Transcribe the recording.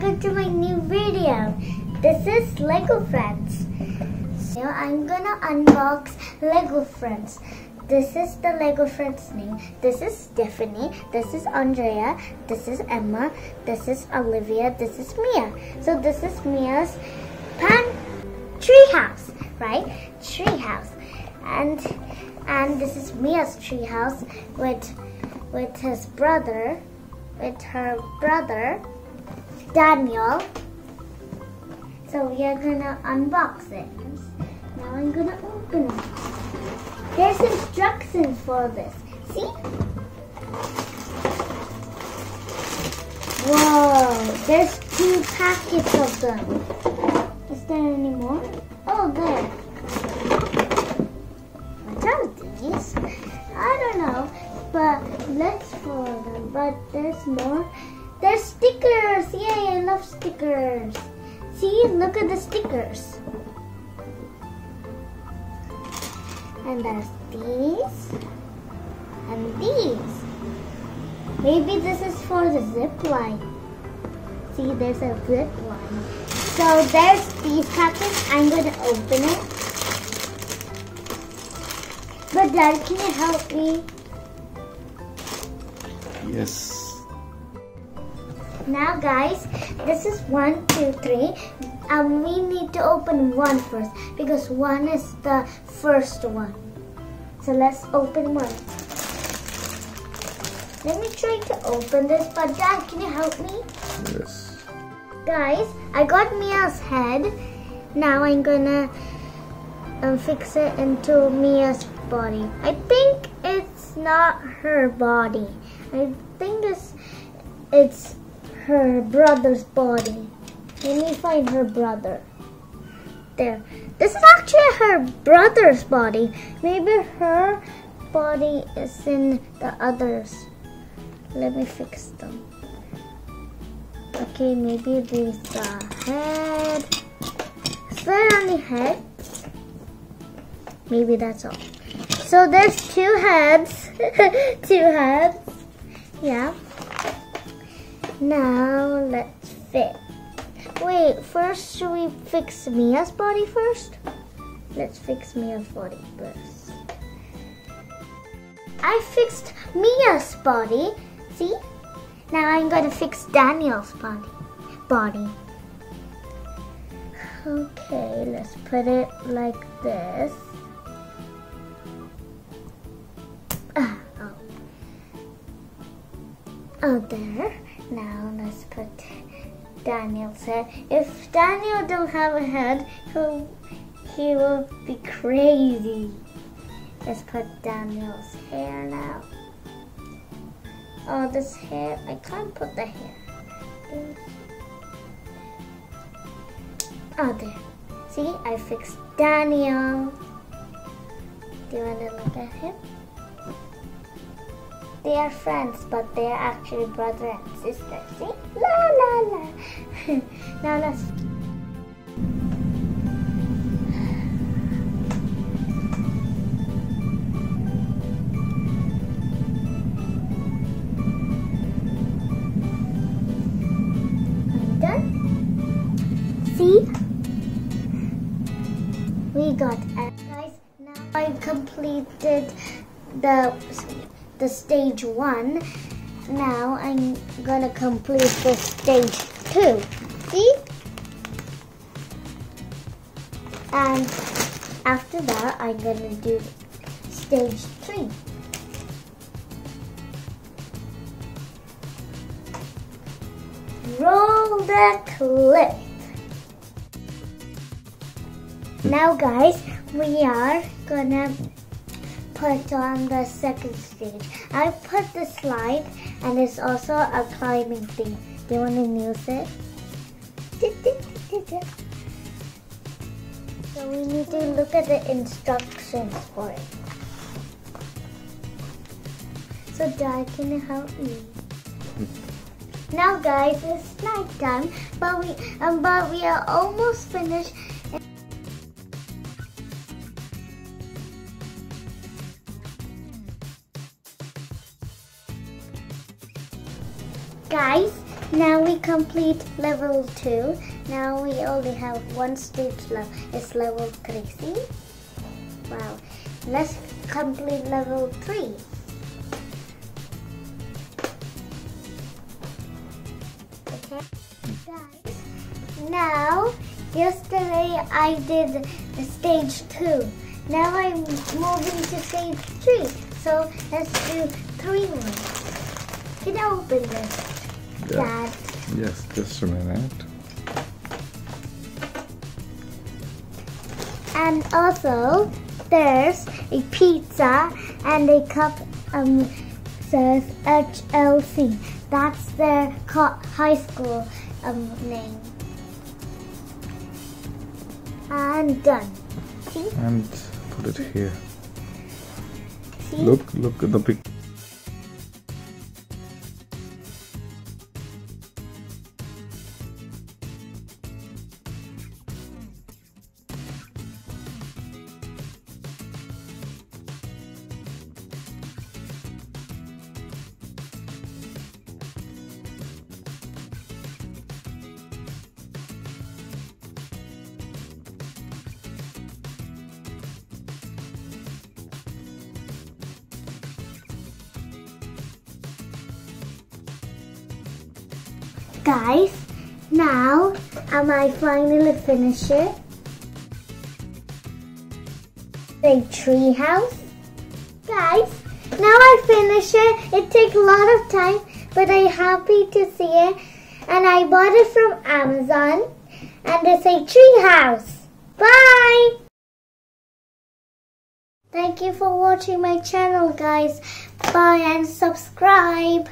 welcome to my new video. This is Lego Friends. So I'm gonna unbox Lego Friends. This is the Lego Friends name. This is Stephanie, this is Andrea, this is Emma, this is Olivia, this is Mia. So this is Mia's treehouse, right? Treehouse. And this is Mia's treehouse with his brother, with her brother Daniel. So we are gonna unbox it. Now I'm gonna open it. There's instructions for this. See? Whoa! There's 2 packets of them. Is there any more? Oh, there. What are these? I don't know. But let's follow them. But there's more. There's stickers. Yay! I love stickers. See? Look at the stickers. And there's these and these. Maybe this is for the zip line. See, there's a zip line. So there's these packets. I'm going to open it. But Dad, can you help me? Yes. Now guys, this is 1, 2, 3. And we need to open 1 first because 1 is the first one. So let's open 1. Let me try to open this, but Dad, can you help me? Yes. Guys, I got Mia's head. Now I'm gonna fix it into Mia's body. I think it's not her body. I think it's her brother's body. Let me find her brother. There. This is actually her brother's body. Maybe her body is in the others. Let me fix them. Okay, maybe there's the head. Is there any head? Maybe that's all. So there's 2 heads. 2 heads. Yeah. Now let's fit. Wait, first should we fix Mia's body first? Let's fix Mia's body first. I fixed Mia's body. See? Now I'm going to fix Daniel's body. Okay, let's put it like this. Oh, there. Now let's put Daniel's head. If Daniel don't have a head, he will be crazy. Let's put Daniel's hair now. Oh, this hair, I can't put the hair. Oh, there. See, I fixed Daniel. Do you want to look at him? They are friends, but they are actually brother and sister. See? La la la. Now let's. I'm done. See? We got it. Guys, now I completed the stage 1. Now I'm gonna complete the stage 2. See? And after that, I'm gonna do stage 3. Roll the clip. Now guys, we are gonna put on the second stage. I put the slide and it's also a climbing thing. Do you want to use it? So we need to look at the instructions for it. So Dad, can you help me? Now guys, it's night time, but we are almost finished. Guys, Now we complete level 2. Now we only have one stage left. It's level 3. See? Wow. Let's complete level 3. Okay. Guys, now yesterday I did the stage 2. Now I'm moving to stage 3. So let's do 3 more. Can I open this? Yeah. Dad. Yes, just a minute. And also, there's a pizza and a cup says HLC. That's their high school name. And done. See? And put it here. See? Look at the picture. Guys, now am I finally finished it? The tree house. Guys, now I finished it. It took a lot of time, but I'm happy to see it. And I bought it from Amazon. And it's a tree house. Bye! Thank you for watching my channel, guys. Bye and subscribe.